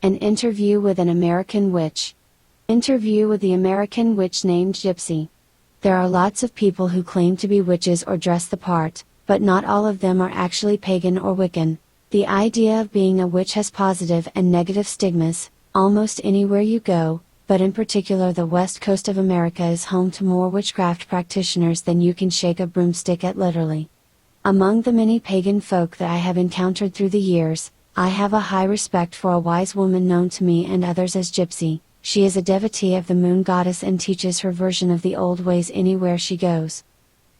An interview with an American witch. Interview with the American witch named Gypsy. There are lots of people who claim to be witches or dress the part, but not all of them are actually pagan or Wiccan. The idea of being a witch has positive and negative stigmas, almost anywhere you go, but in particular the west coast of America is home to more witchcraft practitioners than you can shake a broomstick at literally. Among the many pagan folk that I have encountered through the years, I have a high respect for a wise woman known to me and others as Gypsy. She is a devotee of the moon goddess and teaches her version of the old ways anywhere she goes.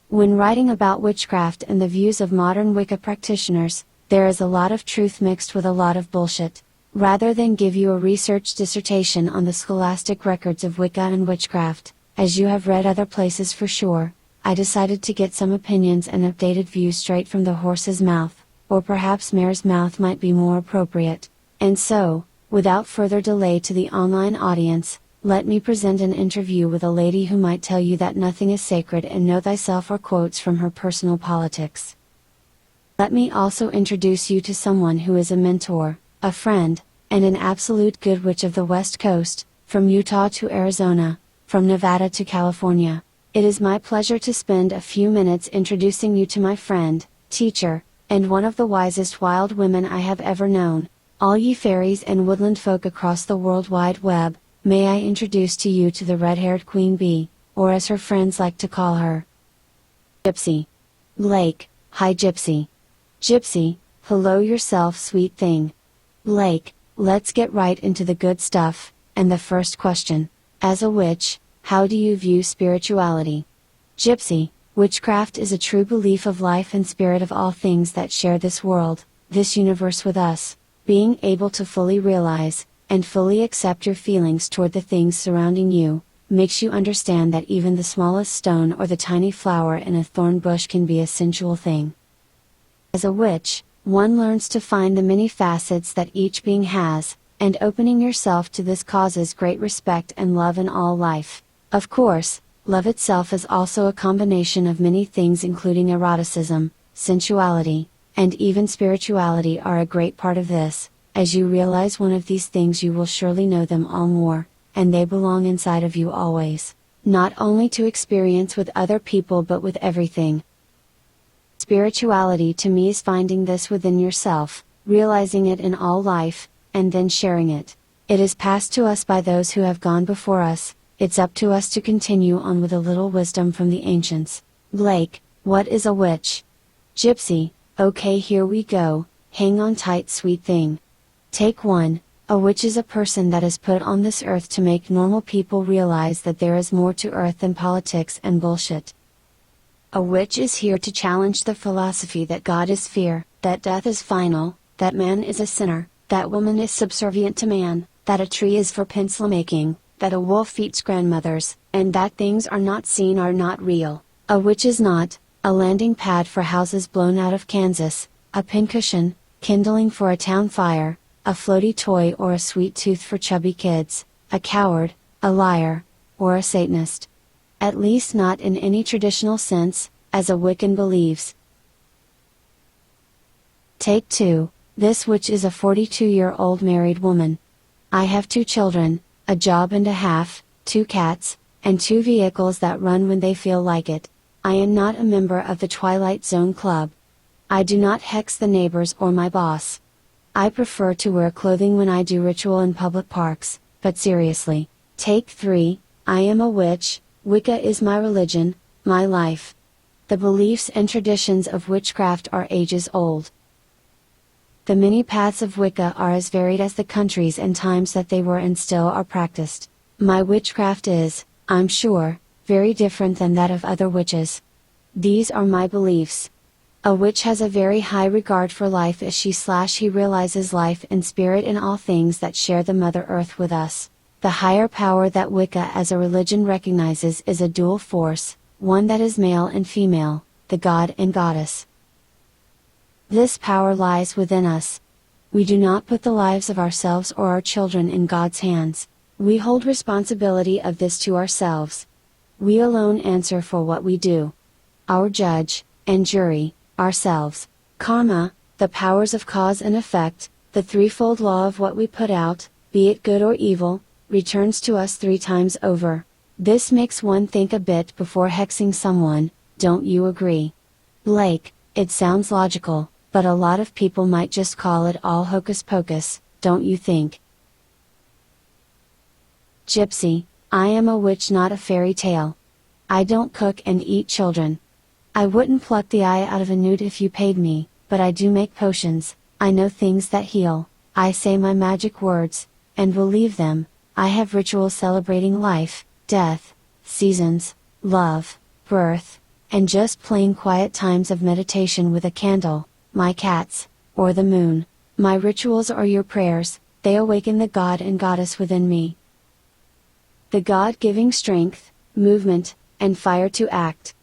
When writing about witchcraft and the views of modern Wicca practitioners, there is a lot of truth mixed with a lot of bullshit. Rather than give you a research dissertation on the scholastic records of Wicca and witchcraft, as you have read other places for sure, I decided to get some opinions and updated views straight from the horse's mouth, or perhaps mare's mouth might be more appropriate. And so, without further delay to the online audience, let me present an interview with a lady who might tell you that nothing is sacred and know thyself, or quotes from her personal politics. Let me also introduce you to someone who is a mentor, a friend, and an absolute good witch of the West Coast, from Utah to Arizona, from Nevada to California. It is my pleasure to spend a few minutes introducing you to my friend, teacher, and one of the wisest wild women I have ever known. All ye fairies and woodland folk across the World Wide Web, may I introduce to you to the red-haired Queen Bee, or as her friends like to call her, Gypsy. Blake, hi Gypsy. Gypsy, hello yourself sweet thing. Blake, let's get right into the good stuff, and the first question, as a witch, how do you view spirituality? Gypsy, witchcraft is a true belief of life and spirit of all things that share this world, this universe with us. Being able to fully realize, and fully accept your feelings toward the things surrounding you, makes you understand that even the smallest stone or the tiny flower in a thorn bush can be a sensual thing. As a witch, one learns to find the many facets that each being has, and opening yourself to this causes great respect and love in all life. Of course, love itself is also a combination of many things including eroticism, sensuality, and even spirituality are a great part of this. As you realize one of these things you will surely know them all more, and they belong inside of you always, not only to experience with other people but with everything. Spirituality to me is finding this within yourself, realizing it in all life, and then sharing it. It is passed to us by those who have gone before us, it's up to us to continue on with a little wisdom from the ancients. Blake, what is a witch? Gypsy, okay here we go, hang on tight sweet thing. Take 1, a witch is a person that is put on this earth to make normal people realize that there is more to earth than politics and bullshit. A witch is here to challenge the philosophy that God is fear, that death is final, that man is a sinner, that woman is subservient to man, that a tree is for pencil making, that a wolf eats grandmothers, and that things are not seen are not real. A witch is not a landing pad for houses blown out of Kansas, a pincushion, kindling for a town fire, a floaty toy or a sweet tooth for chubby kids, a coward, a liar, or a Satanist. At least not in any traditional sense, as a Wiccan believes. Take 2, this witch is a 42-year-old married woman. I have 2 children, a job and a half, 2 cats, and 2 vehicles that run when they feel like it. I am not a member of the Twilight Zone Club. I do not hex the neighbors or my boss. I prefer to wear clothing when I do ritual in public parks, but seriously. Take 3, I am a witch, Wicca is my religion, my life. The beliefs and traditions of witchcraft are ages old. The many paths of Wicca are as varied as the countries and times that they were and still are practiced. My witchcraft is, I'm sure, very different than that of other witches. These are my beliefs. A witch has a very high regard for life as she/he realizes life and spirit in all things that share the Mother Earth with us. The higher power that Wicca as a religion recognizes is a dual force, one that is male and female, the god and goddess. This power lies within us. We do not put the lives of ourselves or our children in God's hands. We hold responsibility of this to ourselves. We alone answer for what we do. Our judge and jury, ourselves. Karma, the powers of cause and effect, the threefold law of what we put out, be it good or evil, returns to us 3 times over. This makes one think a bit before hexing someone, don't you agree? Blake, it sounds logical, but a lot of people might just call it all hocus pocus, don't you think? Gypsy, I am a witch, not a fairy tale. I don't cook and eat children. I wouldn't pluck the eye out of a newt if you paid me, but I do make potions, I know things that heal, I say my magic words, and will leave them. I have rituals celebrating life, death, seasons, love, birth, and just plain quiet times of meditation with a candle, my cats, or the moon. My rituals are your prayers, they awaken the god and goddess within me. The god giving strength, movement, and fire to act.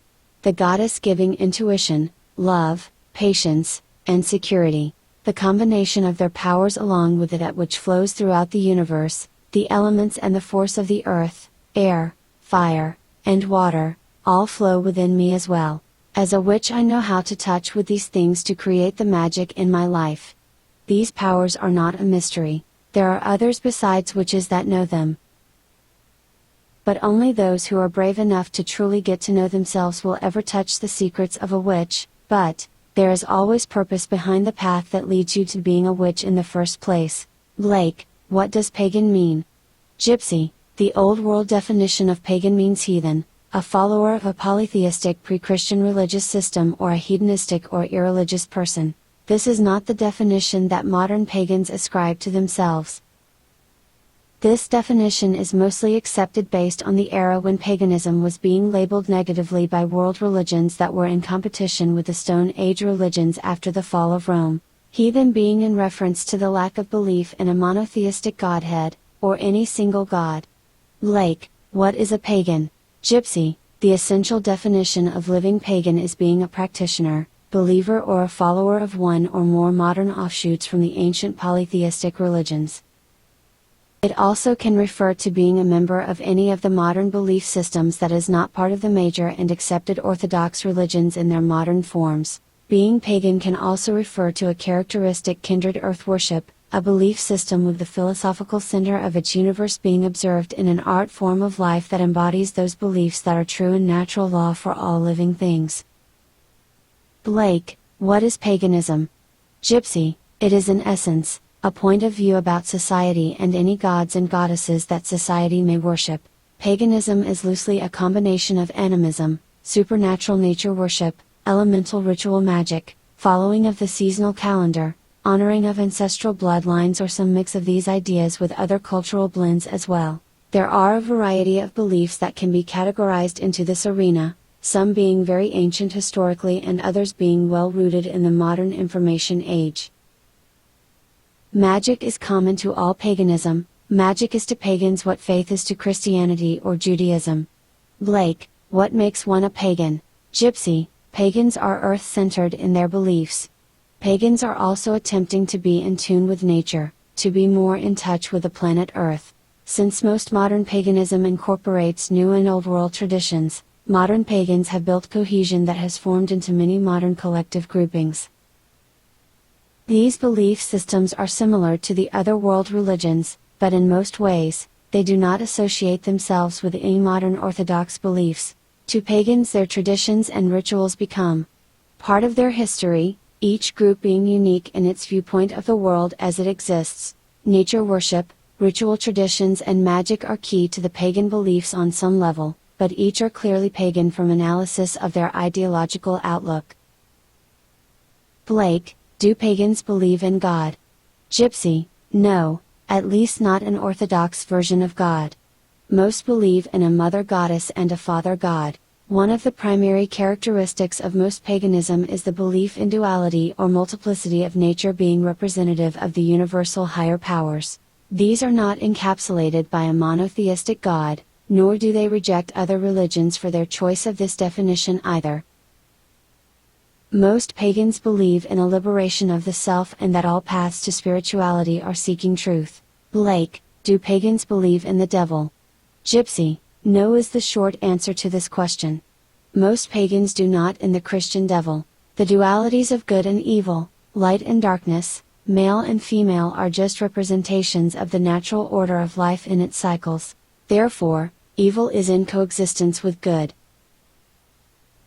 The goddess giving intuition, love, patience, and security. The combination of their powers along with it at which flows throughout the universe, the elements and the force of the earth, air, fire, and water, all flow within me as well. As a witch I know how to touch with these things to create the magic in my life. These powers are not a mystery, there are others besides witches that know them. But only those who are brave enough to truly get to know themselves will ever touch the secrets of a witch, but, there is always purpose behind the path that leads you to being a witch in the first place. Blake, what does pagan mean? Gypsy, the old world definition of pagan means heathen, a follower of a polytheistic pre-Christian religious system or a hedonistic or irreligious person. This is not the definition that modern pagans ascribe to themselves. This definition is mostly accepted based on the era when paganism was being labeled negatively by world religions that were in competition with the Stone Age religions after the fall of Rome, heathen being in reference to the lack of belief in a monotheistic godhead, or any single god. Blake, what is a pagan? Gypsy, the essential definition of living pagan is being a practitioner, believer or a follower of one or more modern offshoots from the ancient polytheistic religions. It also can refer to being a member of any of the modern belief systems that is not part of the major and accepted orthodox religions in their modern forms. Being pagan can also refer to a characteristic kindred earth worship, a belief system with the philosophical center of its universe being observed in an art form of life that embodies those beliefs that are true and natural law for all living things. Blake, what is paganism? Gypsy, it is in essence, a point of view about society and any gods and goddesses that society may worship. Paganism is loosely a combination of animism, supernatural nature worship, elemental ritual magic, following of the seasonal calendar, honoring of ancestral bloodlines, or some mix of these ideas with other cultural blends as well. There are a variety of beliefs that can be categorized into this arena, some being very ancient historically and others being well rooted in the modern information age. Magic is common to all paganism. Magic is to pagans what faith is to Christianity or Judaism. Blake, what makes one a pagan? Gypsy, pagans are earth-centered in their beliefs. Pagans are also attempting to be in tune with nature, to be more in touch with the planet Earth. Since most modern paganism incorporates new and old world traditions, modern pagans have built cohesion that has formed into many modern collective groupings. These belief systems are similar to the other world religions, but in most ways, they do not associate themselves with any modern orthodox beliefs. To pagans their traditions and rituals become part of their history, each group being unique in its viewpoint of the world as it exists. Nature worship, ritual traditions and magic are key to the pagan beliefs on some level, but each are clearly pagan from analysis of their ideological outlook. Blake, do pagans believe in God? Gypsy, no, at least not an orthodox version of God. Most believe in a mother goddess and a father god. One of the primary characteristics of most paganism is the belief in duality or multiplicity of nature being representative of the universal higher powers. These are not encapsulated by a monotheistic God, nor do they reject other religions for their choice of this definition either. Most pagans believe in a liberation of the self and that all paths to spirituality are seeking truth. Blake, do pagans believe in the devil? Gypsy, no is the short answer to this question. Most pagans do not in the Christian devil. The dualities of good and evil, light and darkness, Male and female are just representations of the natural order of life in its cycles. Therefore, evil is in coexistence with good.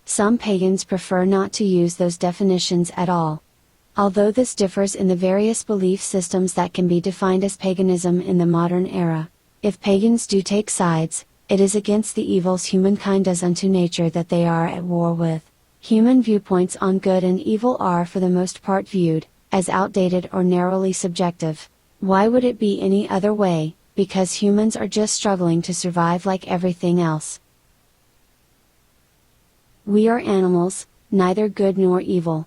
Some pagans prefer not to use those definitions at all. Although this differs in the various belief systems that can be defined as paganism in the modern era, if pagans do take sides, it is against the evils humankind does unto nature that they are at war with. Human viewpoints on good and evil are for the most part viewed as outdated or narrowly subjective. Why would it be any other way? Because humans are just struggling to survive like everything else. We are animals, neither good nor evil.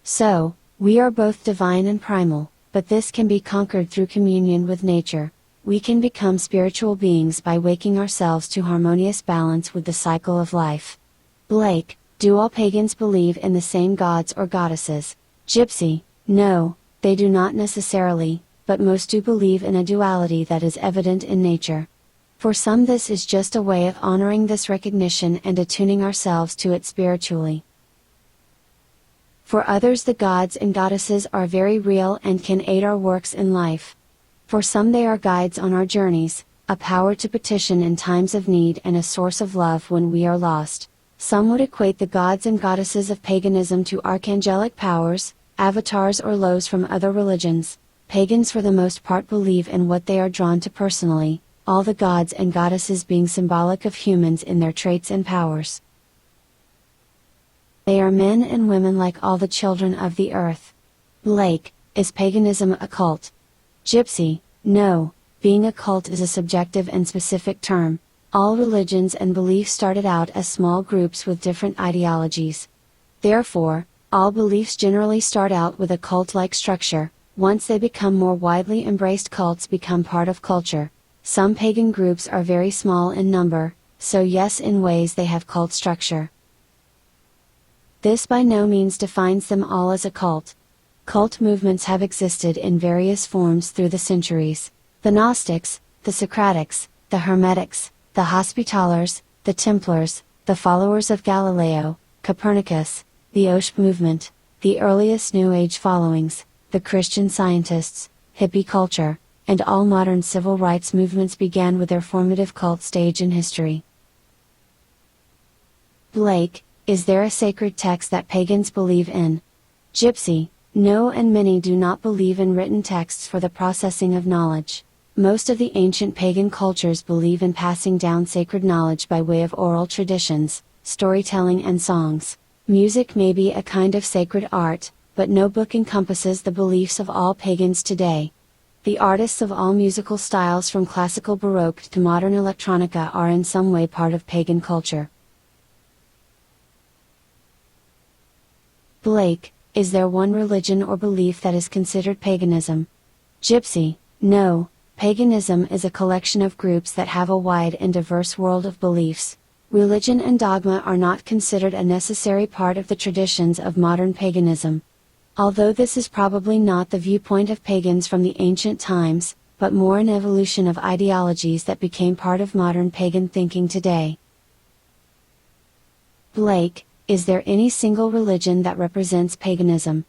So, we are both divine and primal, but this can be conquered through communion with nature. We can become spiritual beings by waking ourselves to harmonious balance with the cycle of life. Blake, do all pagans believe in the same gods or goddesses? Gypsy, no, they do not necessarily, but most do believe in a duality that is evident in nature. For some this is just a way of honoring this recognition and attuning ourselves to it spiritually. For others the gods and goddesses are very real and can aid our works in life. For some they are guides on our journeys, a power to petition in times of need and a source of love when we are lost. Some would equate the gods and goddesses of paganism to archangelic powers, avatars or lows from other religions. Pagans for the most part believe in what they are drawn to personally, all the gods and goddesses being symbolic of humans in their traits and powers. They are men and women like all the children of the earth. Blake, is paganism a cult? Gypsy, no, being a cult is a subjective and specific term. All religions and beliefs started out as small groups with different ideologies. Therefore, all beliefs generally start out with a cult-like structure. Once they become more widely embraced, cults become part of culture. Some pagan groups are very small in number, so yes, in ways they have cult structure. This by no means defines them all as a cult. Cult movements have existed in various forms through the centuries. The Gnostics, the Socratics, the Hermetics, the Hospitallers, the Templars, the followers of Galileo, Copernicus, the Osh movement, the earliest New Age followings, the Christian Scientists, hippie culture, and all modern civil rights movements began with their formative cult stage in history. Blake, is there a sacred text that pagans believe in? Gypsy, no, and many do not believe in written texts for the processing of knowledge. Most of the ancient pagan cultures believe in passing down sacred knowledge by way of oral traditions, storytelling and songs. Music may be a kind of sacred art, but no book encompasses the beliefs of all pagans today. The artists of all musical styles from classical Baroque to modern electronica are in some way part of pagan culture. Blake, is there one religion or belief that is considered paganism? Gypsy, no, paganism is a collection of groups that have a wide and diverse world of beliefs. Religion and dogma are not considered a necessary part of the traditions of modern paganism. Although this is probably not the viewpoint of pagans from the ancient times, but more an evolution of ideologies that became part of modern pagan thinking today. Blake, is there any single religion that represents paganism?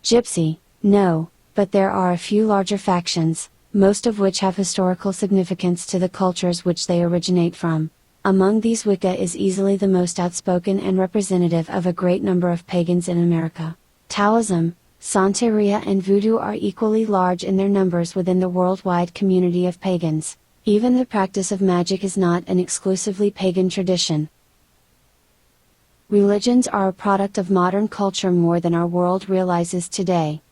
Gypsy, no, but there are a few larger factions, most of which have historical significance to the cultures which they originate from. Among these, Wicca is easily the most outspoken and representative of a great number of pagans in America. Taoism, Santeria and Voodoo are equally large in their numbers within the worldwide community of pagans. Even the practice of magic is not an exclusively pagan tradition. Religions are a product of modern culture more than our world realizes today.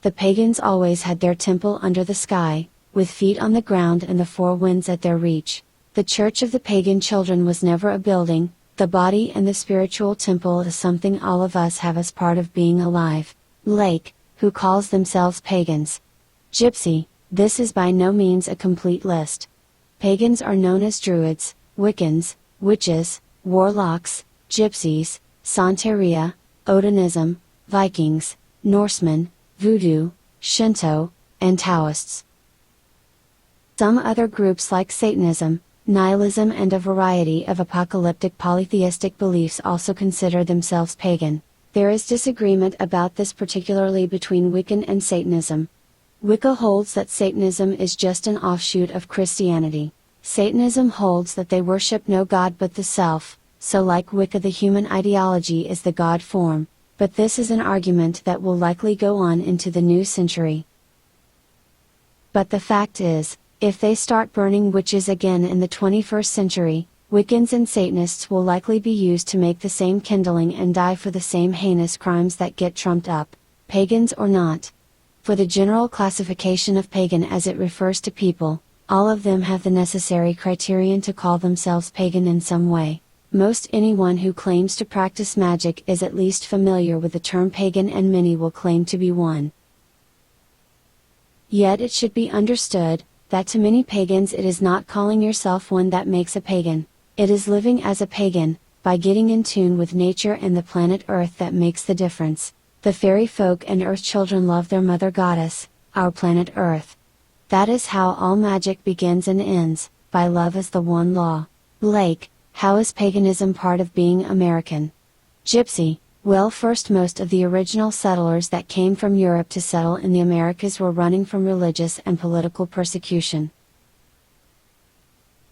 The pagans always had their temple under the sky, with feet on the ground and the four winds at their reach. The church of the pagan children was never a building. The body and the spiritual temple is something all of us have as part of being alive. Blake, who calls themselves pagans? Gypsy, this is by no means a complete list. Pagans are known as Druids, Wiccans, witches, warlocks, gypsies, Santeria, Odinism, Vikings, Norsemen, Voodoo, Shinto, and Taoists. Some other groups like Satanism, Nihilism and a variety of apocalyptic polytheistic beliefs also consider themselves pagan. There is disagreement about this, particularly between Wiccan and Satanism. Wicca holds that Satanism is just an offshoot of Christianity. Satanism holds that they worship no god but the self, so like Wicca the human ideology is the god form, but this is an argument that will likely go on into the new century. But the fact is, if they start burning witches again in the 21st century, Wiccans and Satanists will likely be used to make the same kindling and die for the same heinous crimes that get trumped up, pagans or not. For the general classification of pagan as it refers to people, all of them have the necessary criterion to call themselves pagan in some way. Most anyone who claims to practice magic is at least familiar with the term pagan, and many will claim to be one. Yet it should be understood, that to many pagans it is not calling yourself one that makes a pagan, it is living as a pagan, by getting in tune with nature and the planet Earth that makes the difference. The fairy folk and earth children love their mother goddess, our planet Earth. That is how all magic begins and ends, by love as the one law. Blake, how is paganism part of being American? Gypsy, well, first, most of the original settlers that came from Europe to settle in the Americas were running from religious and political persecution.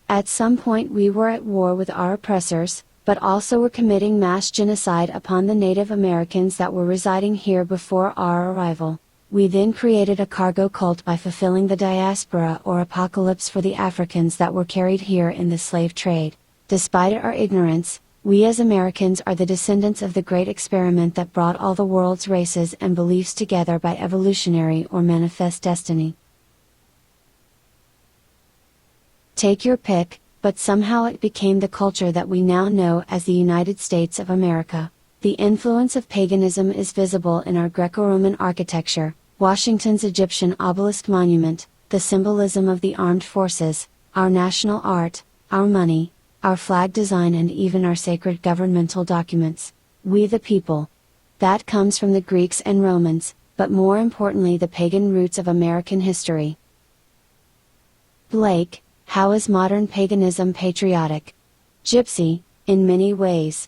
At some point we were at war with our oppressors, but also were committing mass genocide upon the Native Americans that were residing here before our arrival. We then created a cargo cult by fulfilling the diaspora or apocalypse for the Africans that were carried here in the slave trade. Despite our ignorance, we as Americans are the descendants of the great experiment that brought all the world's races and beliefs together by evolutionary or manifest destiny. Take your pick, but somehow it became the culture that we now know as the United States of America. The influence of paganism is visible in our Greco-Roman architecture, Washington's Egyptian obelisk monument, the symbolism of the armed forces, our national art, our money, our flag design, and even our sacred governmental documents. We the people. That comes from the Greeks and Romans, but more importantly the pagan roots of American history. Blake, how is modern paganism patriotic? Gypsy, in many ways.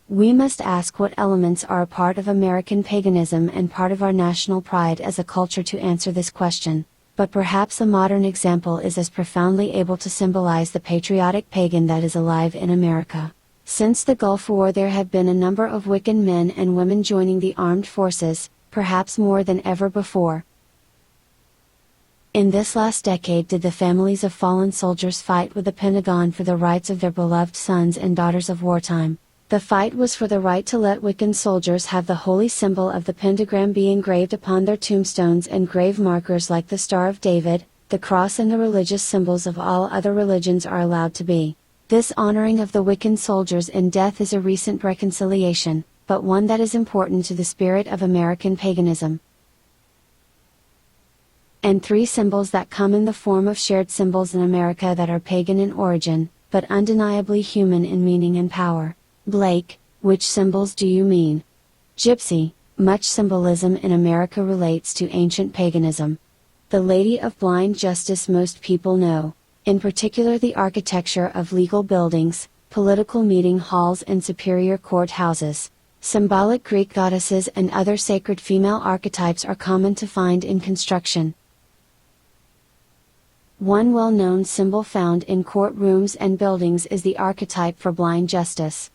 We must ask what elements are a part of American paganism and part of our national pride as a culture to answer this question. But perhaps a modern example is as profoundly able to symbolize the patriotic pagan that is alive in America. Since the Gulf War there have been a number of Wiccan men and women joining the armed forces, perhaps more than ever before. In this last decade did the families of fallen soldiers fight with the Pentagon for the rights of their beloved sons and daughters of wartime. The fight was for the right to let Wiccan soldiers have the holy symbol of the pentagram be engraved upon their tombstones and grave markers like the Star of David, the cross, and the religious symbols of all other religions are allowed to be. This honoring of the Wiccan soldiers in death is a recent reconciliation, but one that is important to the spirit of American paganism. And three symbols that come in the form of shared symbols in America that are pagan in origin, but undeniably human in meaning and power. Blake, which symbols do you mean? Gypsy, much symbolism in America relates to ancient paganism. The Lady of Blind Justice most people know, in particular the architecture of legal buildings, political meeting halls and superior court houses. Symbolic Greek goddesses and other sacred female archetypes are common to find in construction. One well-known symbol found in courtrooms and buildings is the archetype for blind justice.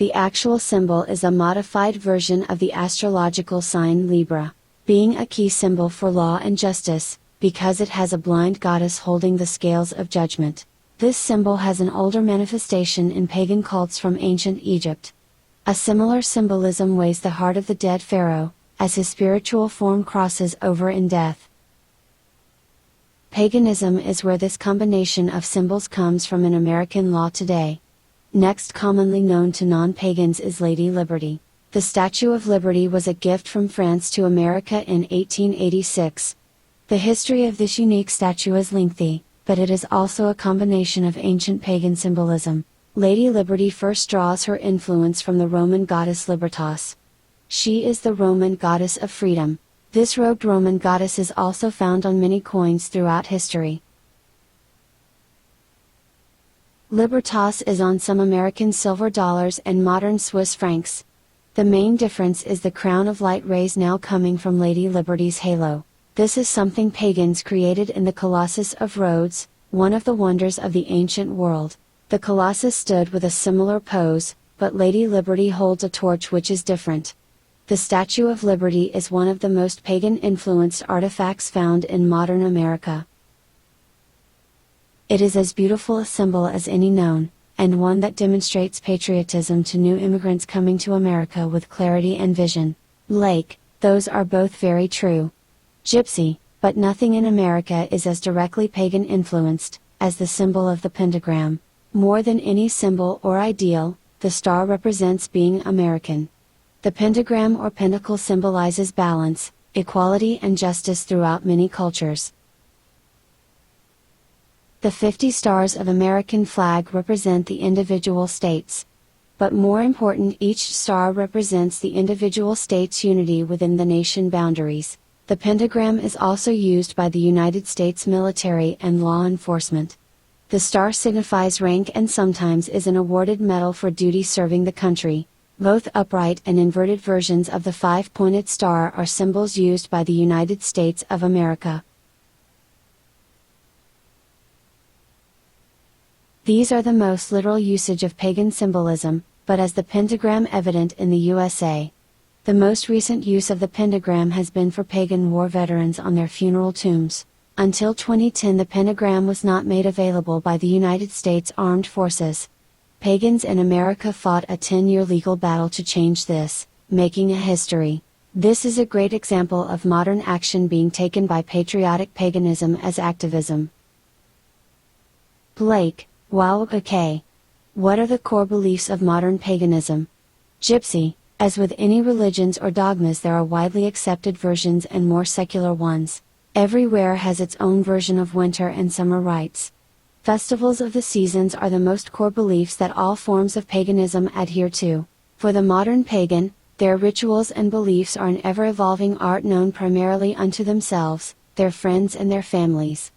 The actual symbol is a modified version of the astrological sign Libra, being a key symbol for law and justice, because it has a blind goddess holding the scales of judgment. This symbol has an older manifestation in pagan cults from ancient Egypt. A similar symbolism weighs the heart of the dead pharaoh, as his spiritual form crosses over in death. Paganism is where this combination of symbols comes from in American law today. Next commonly known to non-pagans is Lady Liberty. The Statue of Liberty was a gift from France to America in 1886. The history of this unique statue is lengthy, but it is also a combination of ancient pagan symbolism. Lady Liberty first draws her influence from the Roman goddess Libertas. She is the Roman goddess of freedom. This robed Roman goddess is also found on many coins throughout history. Libertas is on some American silver dollars and modern Swiss francs. The main difference is the crown of light rays now coming from Lady Liberty's halo. This is something pagans created in the Colossus of Rhodes, one of the wonders of the ancient world. The Colossus stood with a similar pose, but Lady Liberty holds a torch which is different. The Statue of Liberty is one of the most pagan-influenced artifacts found in modern America. It is as beautiful a symbol as any known, and one that demonstrates patriotism to new immigrants coming to America with clarity and vision. Blake, those are both very true. Gypsy, but nothing in America is as directly pagan-influenced, as the symbol of the pentagram. More than any symbol or ideal, the star represents being American. The pentagram or pentacle symbolizes balance, equality and justice throughout many cultures. The 50 stars of American flag represent the individual states. But more important, each star represents the individual state's unity within the nation boundaries. The pentagram is also used by the United States military and law enforcement. The star signifies rank and sometimes is an awarded medal for duty serving the country. Both upright and inverted versions of the five-pointed star are symbols used by the United States of America. These are the most literal usage of pagan symbolism, but as the pentagram evident in the USA. The most recent use of the pentagram has been for pagan war veterans on their funeral tombs. Until 2010, the pentagram was not made available by the United States Armed Forces. Pagans in America fought a 10-year legal battle to change this, making a history. This is a great example of modern action being taken by patriotic paganism as activism. Blake, wow, okay. What are the core beliefs of modern paganism? Gypsy, as with any religions or dogmas, there are widely accepted versions and more secular ones. Everywhere has its own version of winter and summer rites. Festivals of the seasons are the most core beliefs that all forms of paganism adhere to. For the modern pagan, their rituals and beliefs are an ever-evolving art known primarily unto themselves, their friends and their families.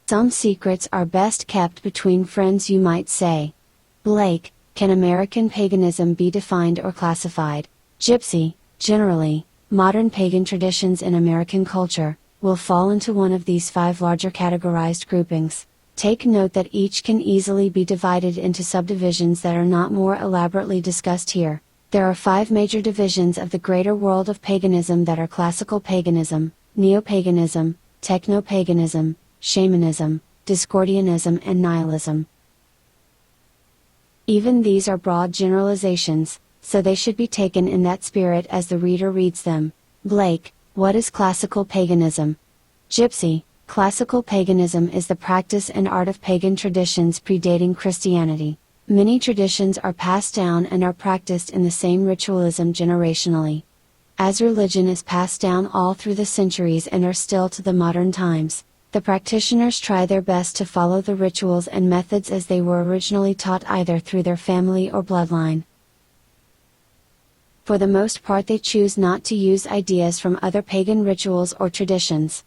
Some secrets are best kept between friends, you might say. Blake, can American paganism be defined or classified? Gypsy, generally, modern pagan traditions in American culture will fall into one of these 5 larger categorized groupings. Take note that each can easily be divided into subdivisions that are not more elaborately discussed here. There are 5 major divisions of the greater world of paganism that are classical paganism, neo-paganism, techno-paganism, shamanism, Discordianism and nihilism. Even these are broad generalizations, so they should be taken in that spirit as the reader reads them. Blake, what is classical paganism? Gypsy, classical paganism is the practice and art of pagan traditions predating Christianity. Many traditions are passed down and are practiced in the same ritualism generationally. As religion is passed down all through the centuries and are still to the modern times, the practitioners try their best to follow the rituals and methods as they were originally taught either through their family or bloodline. For the most part, they choose not to use ideas from other pagan rituals or traditions.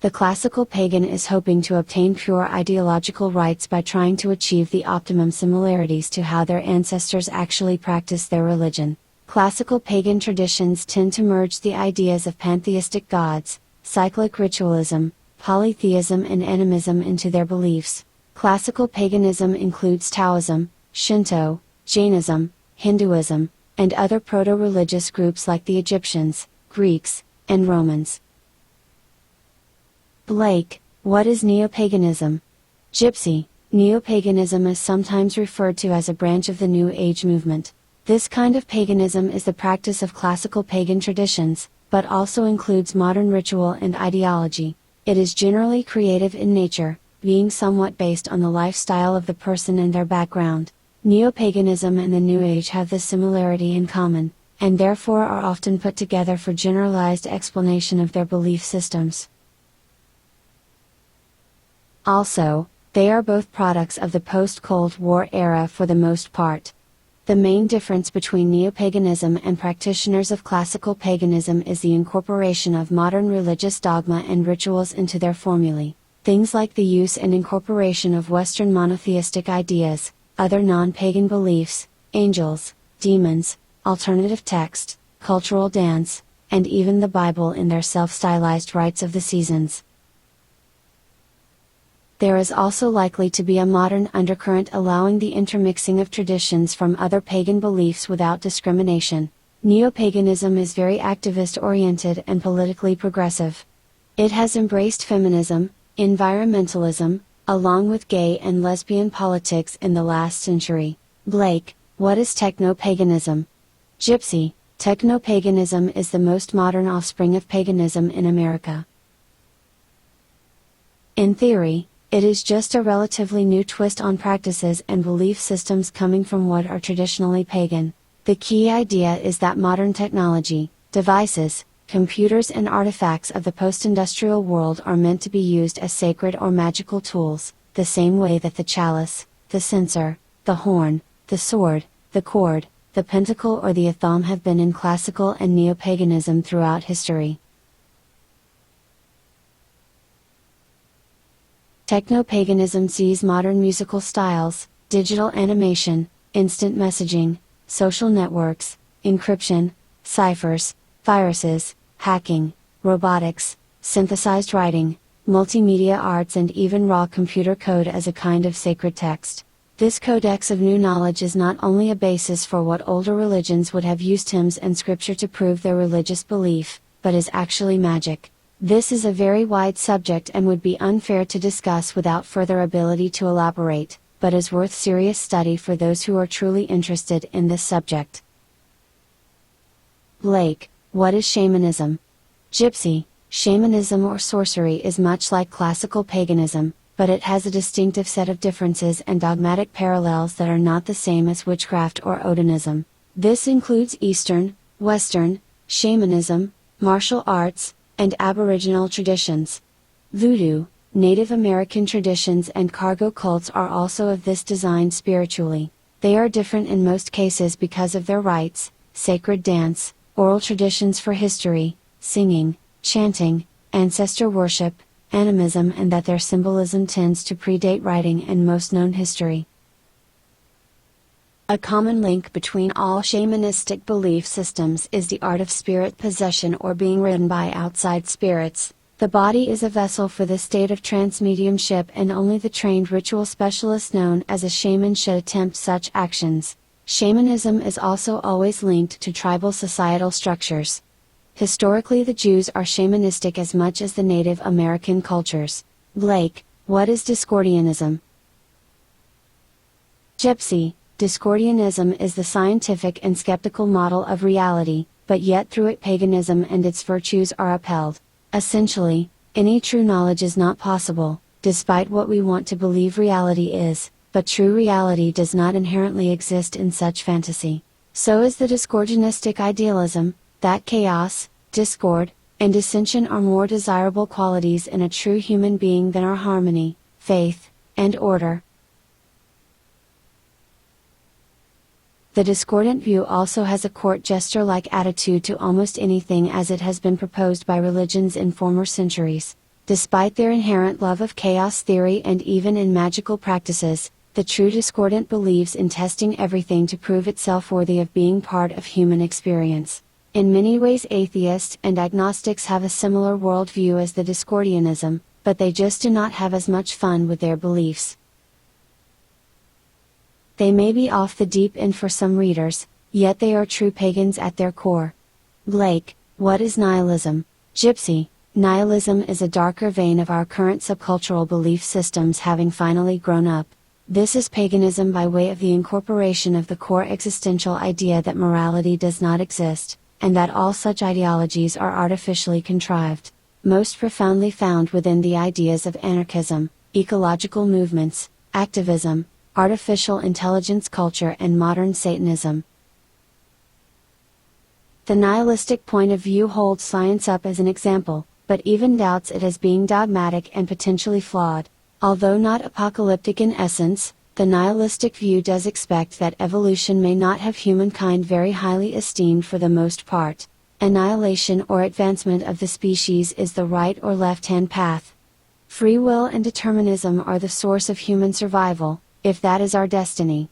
The classical pagan is hoping to obtain pure ideological rights by trying to achieve the optimum similarities to how their ancestors actually practiced their religion. Classical pagan traditions tend to merge the ideas of pantheistic gods, cyclic ritualism, polytheism and animism into their beliefs. Classical paganism includes Taoism, Shinto, Jainism, Hinduism, and other proto-religious groups like the Egyptians, Greeks, and Romans. Blake, what is neo-paganism? Gypsy, neo-paganism is sometimes referred to as a branch of the New Age movement. This kind of paganism is the practice of classical pagan traditions, but also includes modern ritual and ideology. It is generally creative in nature, being somewhat based on the lifestyle of the person and their background. Neo-paganism and the New Age have this similarity in common, and therefore are often put together for generalized explanation of their belief systems. Also, they are both products of the post-Cold War era for the most part. The main difference between neo-paganism and practitioners of classical paganism is the incorporation of modern religious dogma and rituals into their formulae. Things like the use and incorporation of Western monotheistic ideas, other non-pagan beliefs, angels, demons, alternative text, cultural dance, and even the Bible in their self-stylized rites of the seasons. There is also likely to be a modern undercurrent allowing the intermixing of traditions from other pagan beliefs without discrimination. Neo-paganism is very activist-oriented and politically progressive. It has embraced feminism, environmentalism, along with gay and lesbian politics in the last century. Blake, what is techno-paganism? Gypsy, techno-paganism is the most modern offspring of paganism in America. In theory, it is just a relatively new twist on practices and belief systems coming from what are traditionally pagan. The key idea is that modern technology, devices, computers and artifacts of the post-industrial world are meant to be used as sacred or magical tools, the same way that the chalice, the censer, the horn, the sword, the cord, the pentacle or the athame have been in classical and neo-paganism throughout history. Techno-paganism sees modern musical styles, digital animation, instant messaging, social networks, encryption, ciphers, viruses, hacking, robotics, synthesized writing, multimedia arts and even raw computer code as a kind of sacred text. This codex of new knowledge is not only a basis for what older religions would have used hymns and scripture to prove their religious belief, but is actually magic. This is a very wide subject and would be unfair to discuss without further ability to elaborate, but is worth serious study for those who are truly interested in this subject. Blake, what is shamanism? Gypsy, shamanism or sorcery is much like classical paganism, but it has a distinctive set of differences and dogmatic parallels that are not the same as witchcraft or Odinism. This includes Eastern, Western, shamanism, martial arts, and Aboriginal traditions. Voodoo, Native American traditions and cargo cults are also of this design spiritually. They are different in most cases because of their rites, sacred dance, oral traditions for history, singing, chanting, ancestor worship, animism and that their symbolism tends to predate writing and most known history. A common link between all shamanistic belief systems is the art of spirit possession or being ridden by outside spirits. The body is a vessel for this state of trance mediumship and only the trained ritual specialist known as a shaman should attempt such actions. Shamanism is also always linked to tribal societal structures. Historically the Jews are shamanistic as much as the Native American cultures. Blake, what is Discordianism? Gypsy, Discordianism is the scientific and skeptical model of reality, but yet through it paganism and its virtues are upheld. Essentially, any true knowledge is not possible, despite what we want to believe reality is, but true reality does not inherently exist in such fantasy. So is the Discordianistic idealism, that chaos, discord, and dissension are more desirable qualities in a true human being than are harmony, faith, and order. The discordant view also has a court jester-like attitude to almost anything as it has been proposed by religions in former centuries. Despite their inherent love of chaos theory and even in magical practices, the true discordant believes in testing everything to prove itself worthy of being part of human experience. In many ways atheists and agnostics have a similar worldview as the Discordianism, but they just do not have as much fun with their beliefs. They may be off the deep end for some readers, yet they are true pagans at their core. Blake, what is nihilism? Gypsy, nihilism is a darker vein of our current subcultural belief systems having finally grown up. This is paganism by way of the incorporation of the core existential idea that morality does not exist, and that all such ideologies are artificially contrived, most profoundly found within the ideas of anarchism, ecological movements, activism, artificial intelligence culture and modern Satanism. The nihilistic point of view holds science up as an example, but even doubts it as being dogmatic and potentially flawed. Although not apocalyptic in essence, the nihilistic view does expect that evolution may not have humankind very highly esteemed for the most part. Annihilation or advancement of the species is the right or left-hand path. Free will and determinism are the source of human survival, if that is our destiny.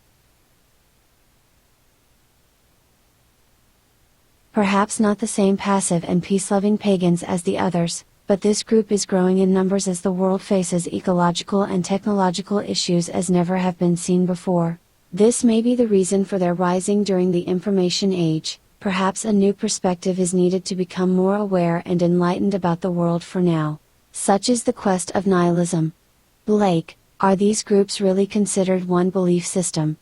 Perhaps not the same passive and peace-loving pagans as the others, but this group is growing in numbers as the world faces ecological and technological issues as never have been seen before. This may be the reason for their rising during the information age. Perhaps a new perspective is needed to become more aware and enlightened about the world for now. Such is the quest of nihilism. Blake, are these groups really considered one belief system?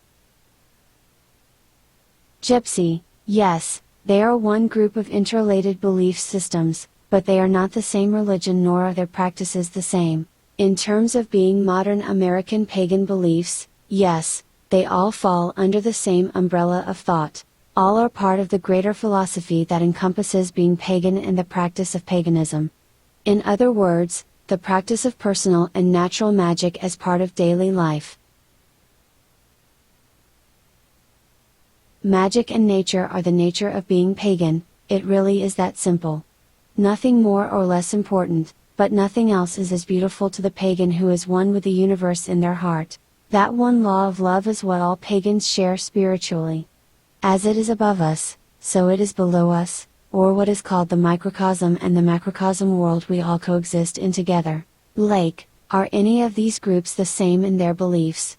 Gypsy, yes, they are one group of interrelated belief systems, but they are not the same religion nor are their practices the same. In terms of being modern American pagan beliefs, yes, they all fall under the same umbrella of thought. All are part of the greater philosophy that encompasses being pagan and the practice of paganism. In other words, the practice of personal and natural magic as part of daily life. Magic and nature are the nature of being pagan, it really is that simple. Nothing more or less important, but nothing else is as beautiful to the pagan who is one with the universe in their heart. That one law of love is what all pagans share spiritually. As it is above us, so it is below us, or what is called the microcosm and the macrocosm world we all coexist in together. Blake, are any of these groups the same in their beliefs?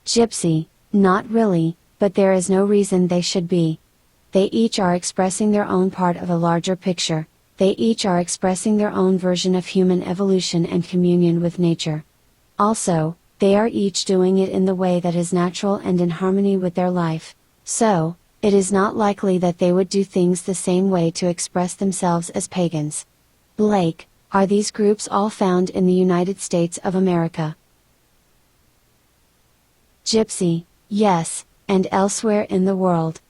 Gypsy, not really, but there is no reason they should be. They each are expressing their own part of a larger picture, they each are expressing their own version of human evolution and communion with nature. Also, they are each doing it in the way that is natural and in harmony with their life, so, it is not likely that they would do things the same way to express themselves as pagans. Blake, are these groups all found in the United States of America? Gypsy, yes, and elsewhere in the world.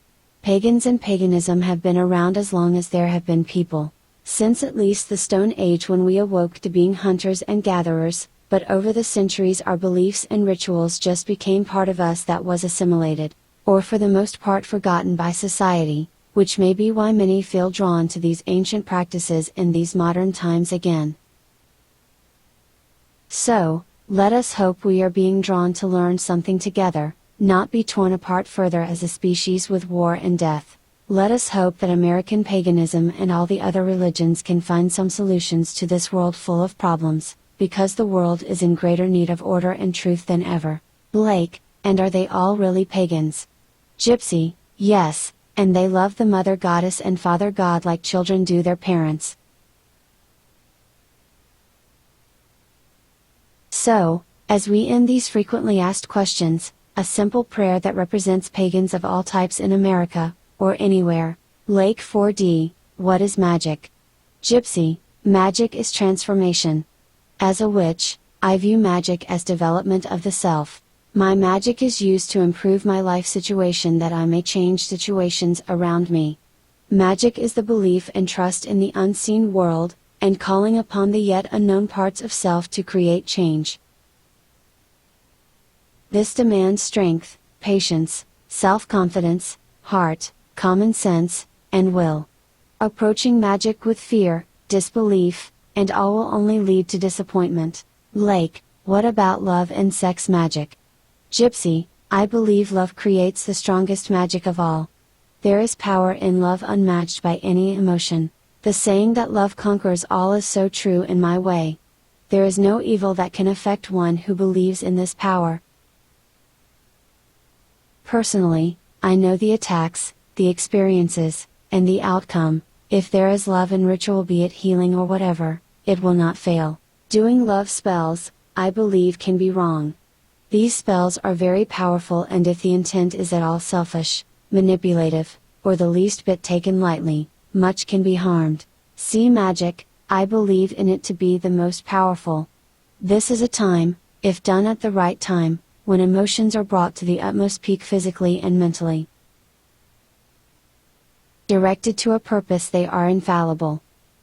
Pagans and paganism have been around as long as there have been people, since at least the Stone Age when we awoke to being hunters and gatherers, but over the centuries our beliefs and rituals just became part of us that was assimilated, or for the most part forgotten by society, which may be why many feel drawn to these ancient practices in these modern times again. So, let us hope we are being drawn to learn something together, not be torn apart further as a species with war and death. Let us hope that American paganism and all the other religions can find some solutions to this world full of problems, because the world is in greater need of order and truth than ever. Blake, and are they all really pagans? Gypsy, yes, and they love the Mother Goddess and Father God like children do their parents. So, as we end these frequently asked questions, a simple prayer that represents pagans of all types in America, or anywhere. Blake4D, what is magic? Gypsy, magic is transformation. As a witch, I view magic as development of the self. My magic is used to improve my life situation that I may change situations around me. Magic is the belief and trust in the unseen world, and calling upon the yet unknown parts of self to create change. This demands strength, patience, self-confidence, heart, common sense, and will. Approaching magic with fear, disbelief, and all will only lead to disappointment. Blake, what about love and sex magic? Gypsy, I believe love creates the strongest magic of all. There is power in love unmatched by any emotion. The saying that love conquers all is so true in my way. There is no evil that can affect one who believes in this power. Personally, I know the attacks, the experiences, and the outcome. If there is love in ritual, be it healing or whatever, it will not fail. Doing love spells, I believe, can be wrong. These spells are very powerful, and if the intent is at all selfish, manipulative, or the least bit taken lightly, much can be harmed. See magic, I believe in it to be the most powerful. This is a time, if done at the right time, when emotions are brought to the utmost peak physically and mentally. Directed to a purpose, they are infallible.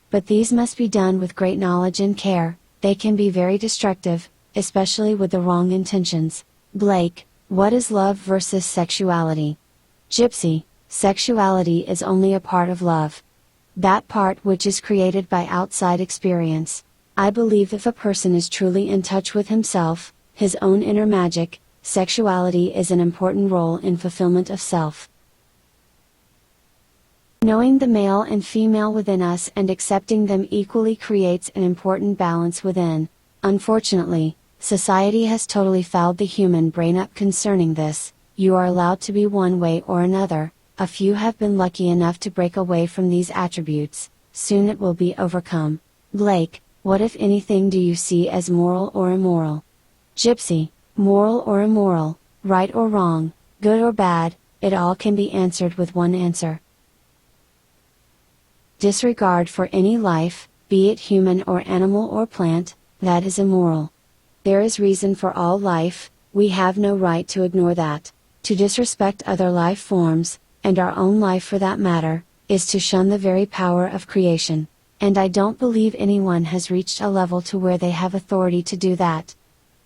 But these must be done with great knowledge and care. They can be very destructive, especially with the wrong intentions. Blake, what is love versus sexuality? Gypsy, sexuality is only a part of love. That part which is created by outside experience. I believe if a person is truly in touch with himself, his own inner magic, sexuality is an important role in fulfillment of self. Knowing the male and female within us and accepting them equally creates an important balance within. Unfortunately, society has totally fouled the human brain up concerning this. You are allowed to be one way or another. A few have been lucky enough to break away from these attributes. Soon it will be overcome. Blake, what if anything do you see as moral or immoral? Gypsy, moral or immoral, right or wrong, good or bad, it all can be answered with one answer. Disregard for any life, be it human or animal or plant, that is immoral. There is reason for all life, we have no right to ignore that. To disrespect other life forms, and our own life for that matter, is to shun the very power of creation. And I don't believe anyone has reached a level to where they have authority to do that.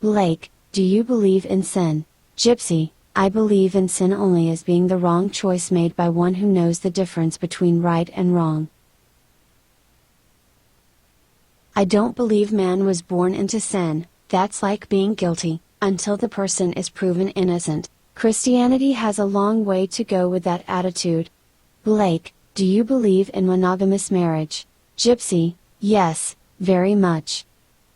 Blake, do you believe in sin? Gypsy, I believe in sin only as being the wrong choice made by one who knows the difference between right and wrong. I don't believe man was born into sin, that's like being guilty, until the person is proven innocent. Christianity has a long way to go with that attitude. Blake, do you believe in monogamous marriage? Gypsy, yes, very much.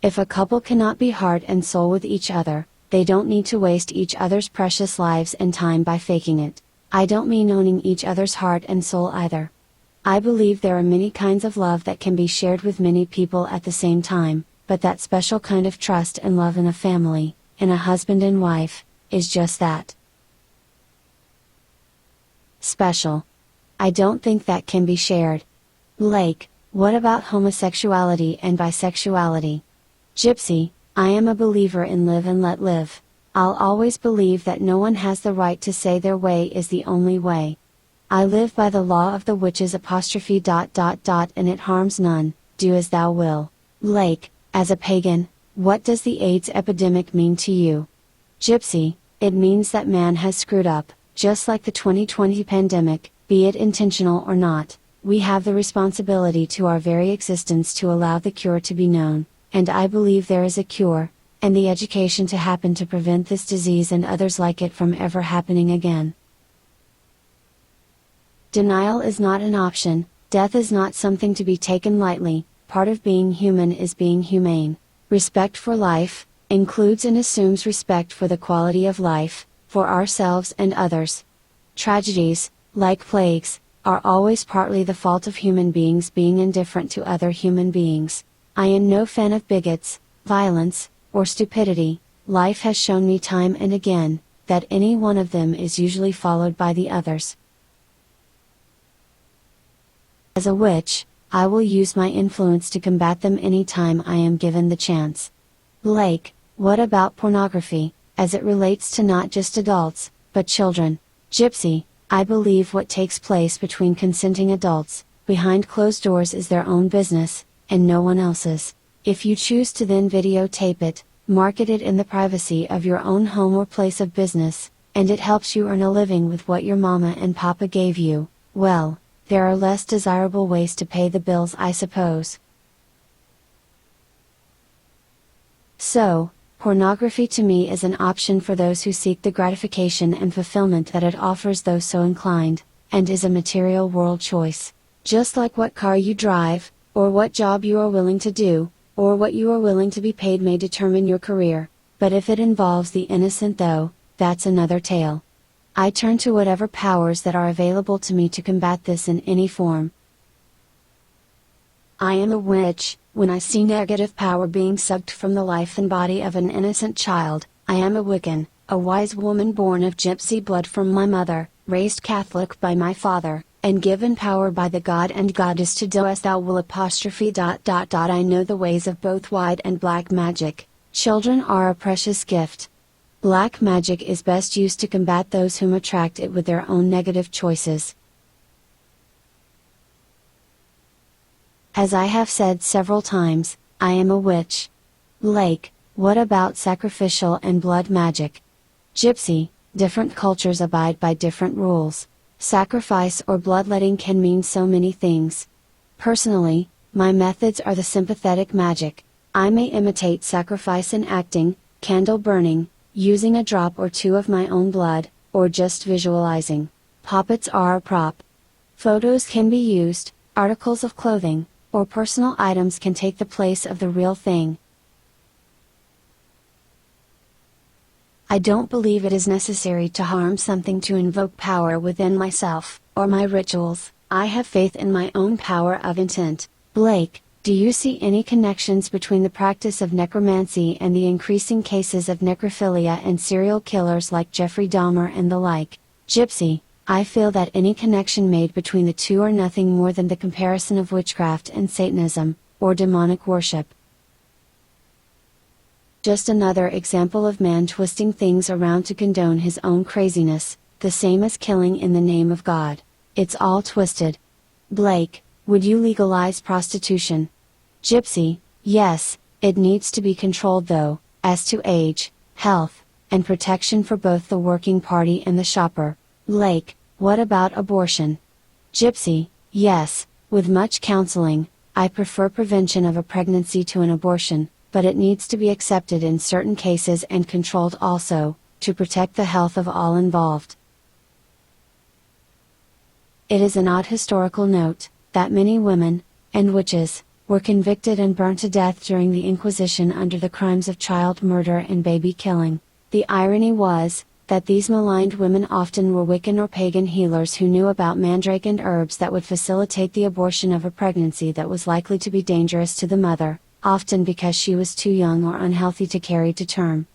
If a couple cannot be heart and soul with each other, they don't need to waste each other's precious lives and time by faking it. I don't mean owning each other's heart and soul either. I believe there are many kinds of love that can be shared with many people at the same time, but that special kind of trust and love in a family, in a husband and wife, is just that. Special. I don't think that can be shared. Blake, what about homosexuality and bisexuality? Gypsy, I am a believer in live and let live. I'll always believe that no one has the right to say their way is the only way. I live by the law of the witches and it harms none, do as thou will. Blake, as a pagan, what does the AIDS epidemic mean to you? Gypsy, it means that man has screwed up, just like the 2020 pandemic, be it intentional or not. We have the responsibility to our very existence to allow the cure to be known, and I believe there is a cure, and the education to happen to prevent this disease and others like it from ever happening again. Denial is not an option, death is not something to be taken lightly, part of being human is being humane. Respect for life, includes and assumes respect for the quality of life, for ourselves and others. Tragedies, like plagues, are always partly the fault of human beings being indifferent to other human beings. I am no fan of bigots, violence, or stupidity. Life has shown me time and again, that any one of them is usually followed by the others. As a witch, I will use my influence to combat them anytime I am given the chance. Blake, what about pornography, as it relates to not just adults, but children? Gypsy, I believe what takes place between consenting adults, behind closed doors is their own business, and no one else's. If you choose to then videotape it, market it in the privacy of your own home or place of business, and it helps you earn a living with what your mama and papa gave you, well, there are less desirable ways to pay the bills, I suppose. So, pornography to me is an option for those who seek the gratification and fulfillment that it offers those so inclined, and is a material world choice. Just like what car you drive, or what job you are willing to do, or what you are willing to be paid may determine your career, but if it involves the innocent though, that's another tale. I turn to whatever powers that are available to me to combat this in any form. I am a witch. When I see negative power being sucked from the life and body of an innocent child, I am a Wiccan, a wise woman born of gypsy blood from my mother, raised Catholic by my father, and given power by the god and goddess to do as thou will I know the ways of both white and black magic. Children are a precious gift. Black magic is best used to combat those whom attract it with their own negative choices. As I have said several times, I am a witch. Blake, what about sacrificial and blood magic? Gypsy, different cultures abide by different rules. Sacrifice or bloodletting can mean so many things. Personally, my methods are the sympathetic magic. I may imitate sacrifice in acting, candle burning, using a drop or two of my own blood, or just visualizing. Puppets are a prop. Photos can be used, articles of clothing, or personal items can take the place of the real thing. I don't believe it is necessary to harm something to invoke power within myself, or my rituals. I have faith in my own power of intent. Blake, do you see any connections between the practice of necromancy and the increasing cases of necrophilia and serial killers like Jeffrey Dahmer and the like? Gypsy, I feel that any connection made between the two are nothing more than the comparison of witchcraft and Satanism, or demonic worship. Just another example of man twisting things around to condone his own craziness, the same as killing in the name of God. It's all twisted. Blake, would you legalize prostitution? Gypsy, yes, it needs to be controlled though, as to age, health, and protection for both the working party and the shopper. Blake, what about abortion? Gypsy, yes, with much counseling. I prefer prevention of a pregnancy to an abortion, but it needs to be accepted in certain cases and controlled also, to protect the health of all involved. It is an odd historical note, that many women, and witches, were convicted and burned to death during the Inquisition under the crimes of child murder and baby killing. The irony was, that these maligned women often were Wiccan or pagan healers who knew about mandrake and herbs that would facilitate the abortion of a pregnancy that was likely to be dangerous to the mother, often because she was too young or unhealthy to carry to term.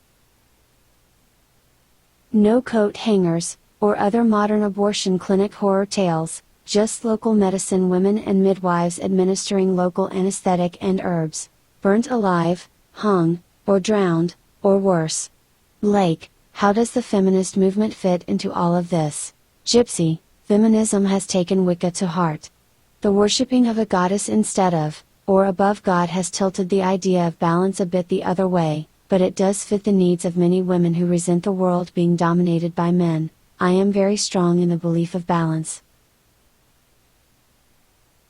No coat hangers, or other modern abortion clinic horror tales, just local medicine women and midwives administering local anesthetic and herbs, burnt alive, hung, or drowned, or worse. Blake, how does the feminist movement fit into all of this? Gypsy, feminism has taken Wicca to heart. The worshipping of a goddess instead of, or above God has tilted the idea of balance a bit the other way, but it does fit the needs of many women who resent the world being dominated by men. I am very strong in the belief of balance.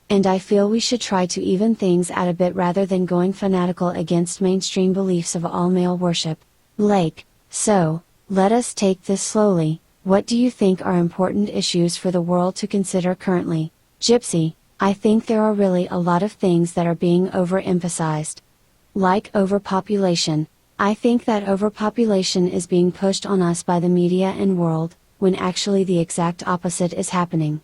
And I feel we should try to even things out a bit rather than going fanatical against mainstream beliefs of all male worship. Blake, so, let us take this slowly. What do you think are important issues for the world to consider currently? Gypsy, I think there are really a lot of things that are being overemphasized. Like overpopulation. I think that overpopulation is being pushed on us by the media and world, when actually the exact opposite is happening.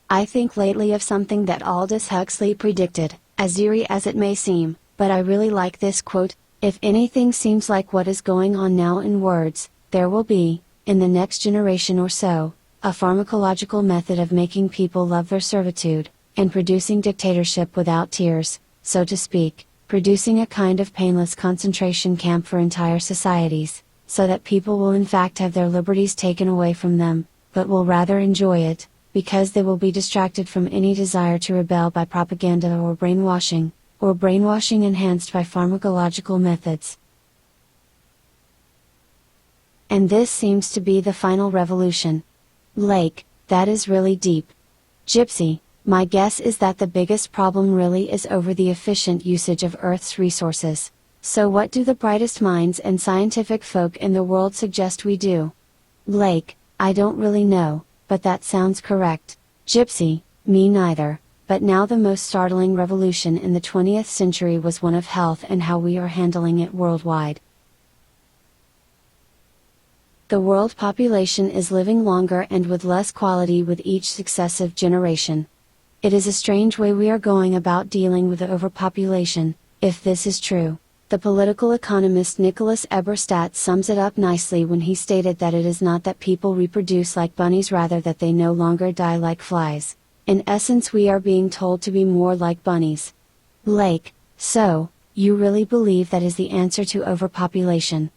I think lately of something that Aldous Huxley predicted, as eerie as it may seem, but I really like this quote: if anything seems like what is going on now in words, there will be, in the next generation or so, a pharmacological method of making people love their servitude, and producing dictatorship without tears, so to speak, producing a kind of painless concentration camp for entire societies, so that people will in fact have their liberties taken away from them, but will rather enjoy it, because they will be distracted from any desire to rebel by propaganda or brainwashing enhanced by pharmacological methods. And this seems to be the final revolution. Blake, that is really deep. Gypsy, my guess is that the biggest problem really is over the efficient usage of Earth's resources. So what do the brightest minds and scientific folk in the world suggest we do? Blake, I don't really know, but that sounds correct. Gypsy, me neither, but now the most startling revolution in the 20th century was one of health and how we are handling it worldwide. The world population is living longer and with less quality with each successive generation. It is a strange way we are going about dealing with the overpopulation, if this is true. The political economist Nicholas Eberstadt sums it up nicely when he stated that it is not that people reproduce like bunnies, rather that they no longer die like flies. In essence, we are being told to be more like bunnies. Blake, so, you really believe that is the answer to overpopulation?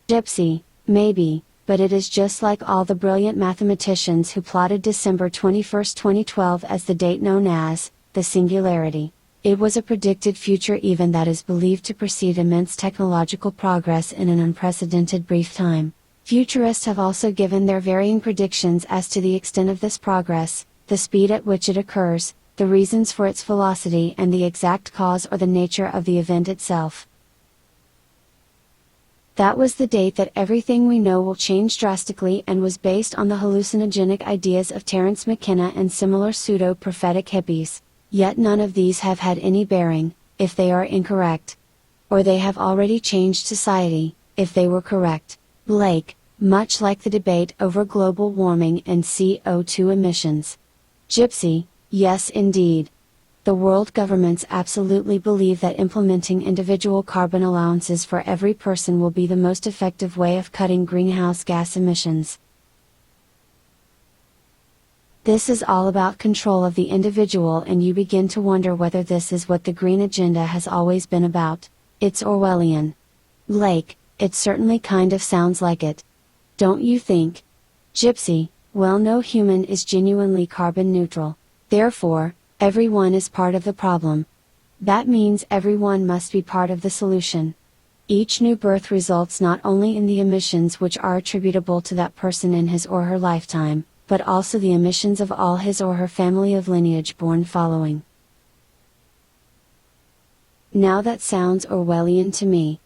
Gypsy, maybe, but it is just like all the brilliant mathematicians who plotted December 21, 2012 as the date known as the singularity. It was a predicted future event that is believed to precede immense technological progress in an unprecedented brief time. Futurists have also given their varying predictions as to the extent of this progress, the speed at which it occurs, the reasons for its velocity, and the exact cause or the nature of the event itself. That was the date that everything we know will change drastically, and was based on the hallucinogenic ideas of Terence McKenna and similar pseudo-prophetic hippies. Yet none of these have had any bearing, if they are incorrect. Or they have already changed society, if they were correct. Blake, much like the debate over global warming and CO2 emissions. Gypsy, yes indeed. The world governments absolutely believe that implementing individual carbon allowances for every person will be the most effective way of cutting greenhouse gas emissions. This is all about control of the individual, and you begin to wonder whether this is what the green agenda has always been about. It's Orwellian. Blake, it certainly kind of sounds like it. Don't you think? Gypsy, well, no human is genuinely carbon neutral. Therefore, everyone is part of the problem. That means everyone must be part of the solution. Each new birth results not only in the emissions which are attributable to that person in his or her lifetime, but also the emissions of all his or her family of lineage born following. Now that sounds Orwellian to me.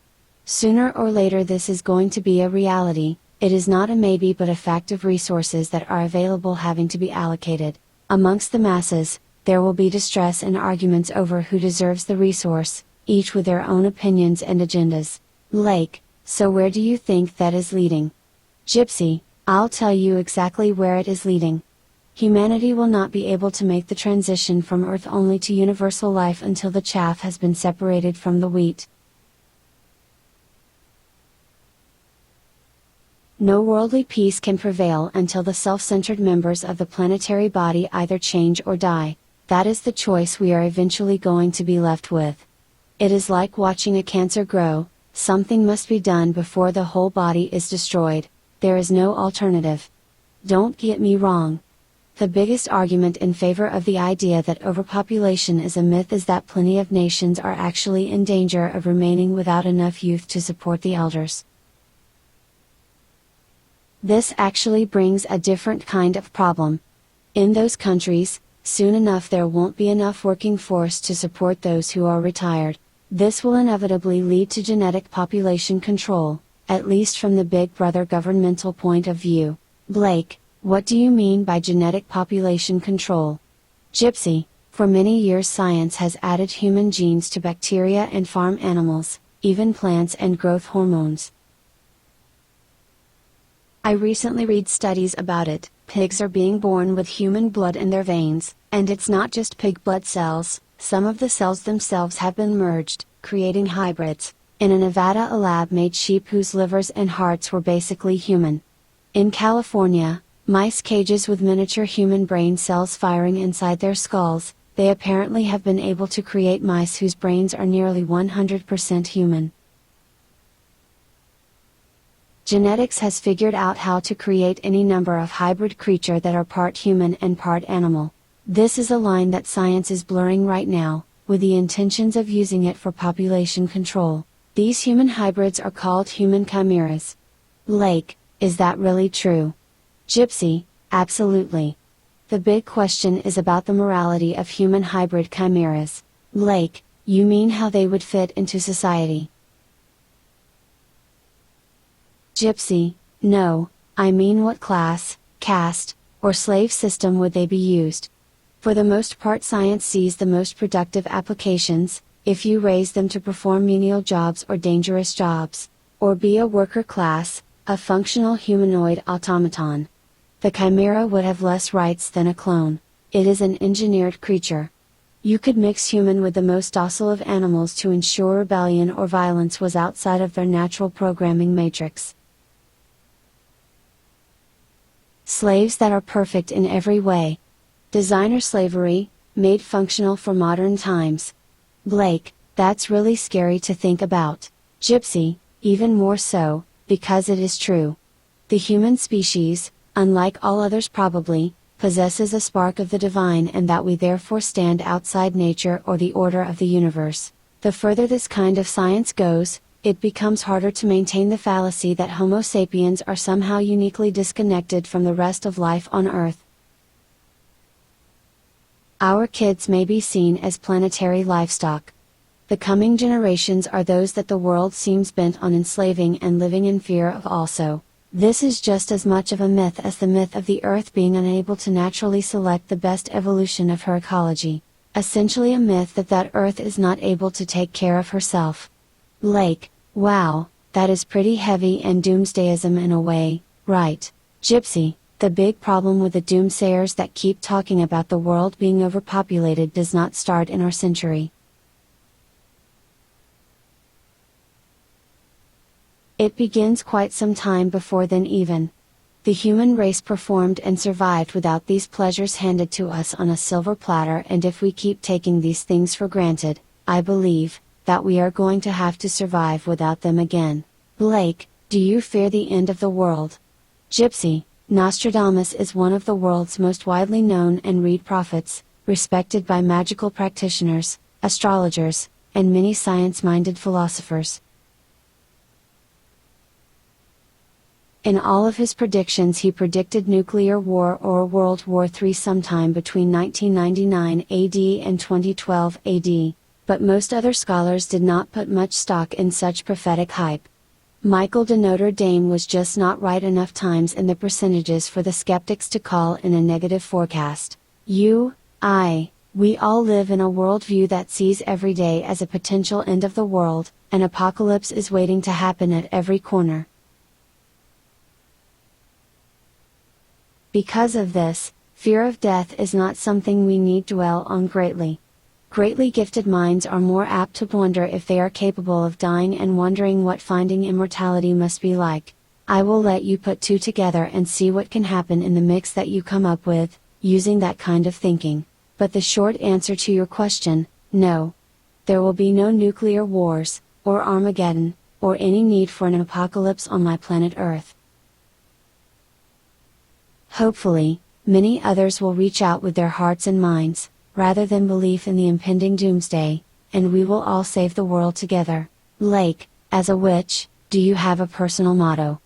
Sooner or later this is going to be a reality. It is not a maybe but a fact of resources that are available having to be allocated. Amongst the masses, there will be distress and arguments over who deserves the resource, each with their own opinions and agendas. Blake, so where do you think that is leading? Gypsy, I'll tell you exactly where it is leading. Humanity will not be able to make the transition from Earth only to universal life until the chaff has been separated from the wheat. No worldly peace can prevail until the self-centered members of the planetary body either change or die. That is the choice we are eventually going to be left with. It is like watching a cancer grow. Something must be done before the whole body is destroyed. There is no alternative. Don't get me wrong. The biggest argument in favor of the idea that overpopulation is a myth is that plenty of nations are actually in danger of remaining without enough youth to support the elders. This actually brings a different kind of problem. In those countries, soon enough there won't be enough working force to support those who are retired. This will inevitably lead to genetic population control, at least from the Big Brother governmental point of view. Blake, what do you mean by genetic population control? Gypsy, for many years science has added human genes to bacteria and farm animals, even plants and growth hormones. I recently read studies about it. Pigs are being born with human blood in their veins, and it's not just pig blood cells, some of the cells themselves have been merged, creating hybrids. In a Nevada a lab made sheep whose livers and hearts were basically human. In California, mice cages with miniature human brain cells firing inside their skulls. They apparently have been able to create mice whose brains are nearly 100% human. Genetics has figured out how to create any number of hybrid creatures that are part human and part animal. This is a line that science is blurring right now, with the intentions of using it for population control. These human hybrids are called human chimeras. Blake, is that really true? Gypsy, absolutely. The big question is about the morality of human hybrid chimeras. Blake, you mean how they would fit into society? Gypsy, no, I mean what class, caste, or slave system would they be used? For the most part science sees the most productive applications, if you raise them to perform menial jobs or dangerous jobs, or be a worker class, a functional humanoid automaton. The chimera would have less rights than a clone. It is an engineered creature. You could mix human with the most docile of animals to ensure rebellion or violence was outside of their natural programming matrix. Slaves that are perfect in every way. Designer slavery, made functional for modern times. Blake, that's really scary to think about. Gypsy, even more so, because it is true. The human species, unlike all others probably, possesses a spark of the divine, and that we therefore stand outside nature or the order of the universe. The further this kind of science goes, it becomes harder to maintain the fallacy that Homo sapiens are somehow uniquely disconnected from the rest of life on Earth. Our kids may be seen as planetary livestock. The coming generations are those that the world seems bent on enslaving and living in fear of also. This is just as much of a myth as the myth of the Earth being unable to naturally select the best evolution of her ecology. Essentially a myth that Earth is not able to take care of herself. Blake, wow, that is pretty heavy and doomsdayism in a way, right? Gypsy, the big problem with the doomsayers that keep talking about the world being overpopulated does not start in our century. It begins quite some time before then even. The human race performed and survived without these pleasures handed to us on a silver platter, and if we keep taking these things for granted, I believe, that we are going to have to survive without them again. Blake, do you fear the end of the world? Gypsy, Nostradamus is one of the world's most widely known and read prophets, respected by magical practitioners, astrologers, and many science-minded philosophers. In all of his predictions he predicted nuclear war or World War III sometime between 1999 AD and 2012 AD, but most other scholars did not put much stock in such prophetic hype. Michael de Notre Dame was just not right enough times in the percentages for the skeptics to call in a negative forecast. We all live in a worldview that sees every day as a potential end of the world, an apocalypse is waiting to happen at every corner. Because of this, fear of death is not something we need dwell on greatly. Greatly gifted minds are more apt to wonder if they are capable of dying and wondering what finding immortality must be like. I will let you put two together and see what can happen in the mix that you come up with, using that kind of thinking. But the short answer to your question, no. There will be no nuclear wars, or Armageddon, or any need for an apocalypse on my planet Earth. Hopefully, many others will reach out with their hearts and minds, rather than belief in the impending doomsday, and we will all save the world together. Blake, as a witch, do you have a personal motto?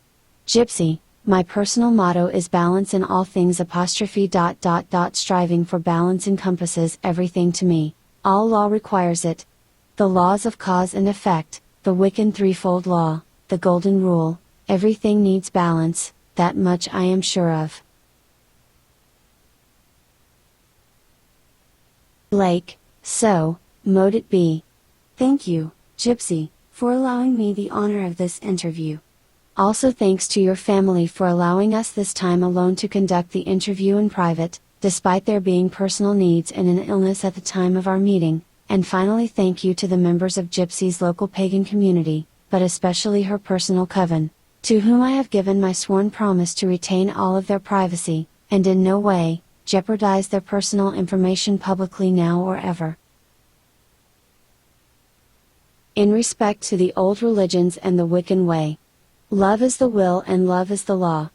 Gypsy, my personal motto is balance in all things '. Striving for balance encompasses everything to me. All law requires it. The laws of cause and effect, the Wiccan threefold law, the golden rule, everything needs balance, that much I am sure of. Blake, so, mote it be. Thank you, Gypsy, for allowing me the honor of this interview. Also thanks to your family for allowing us this time alone to conduct the interview in private, despite there being personal needs and an illness at the time of our meeting, and finally thank you to the members of Gypsy's local pagan community, but especially her personal coven, to whom I have given my sworn promise to retain all of their privacy, and in no way, jeopardize their personal information publicly now or ever. In respect to the old religions and the Wiccan way. Love is the will and love is the law.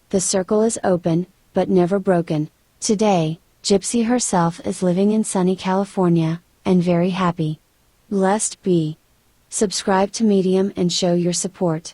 The circle is open, but never broken. Today, Gypsy herself is living in sunny California, and very happy. Blessed be. Subscribe to Medium and show your support.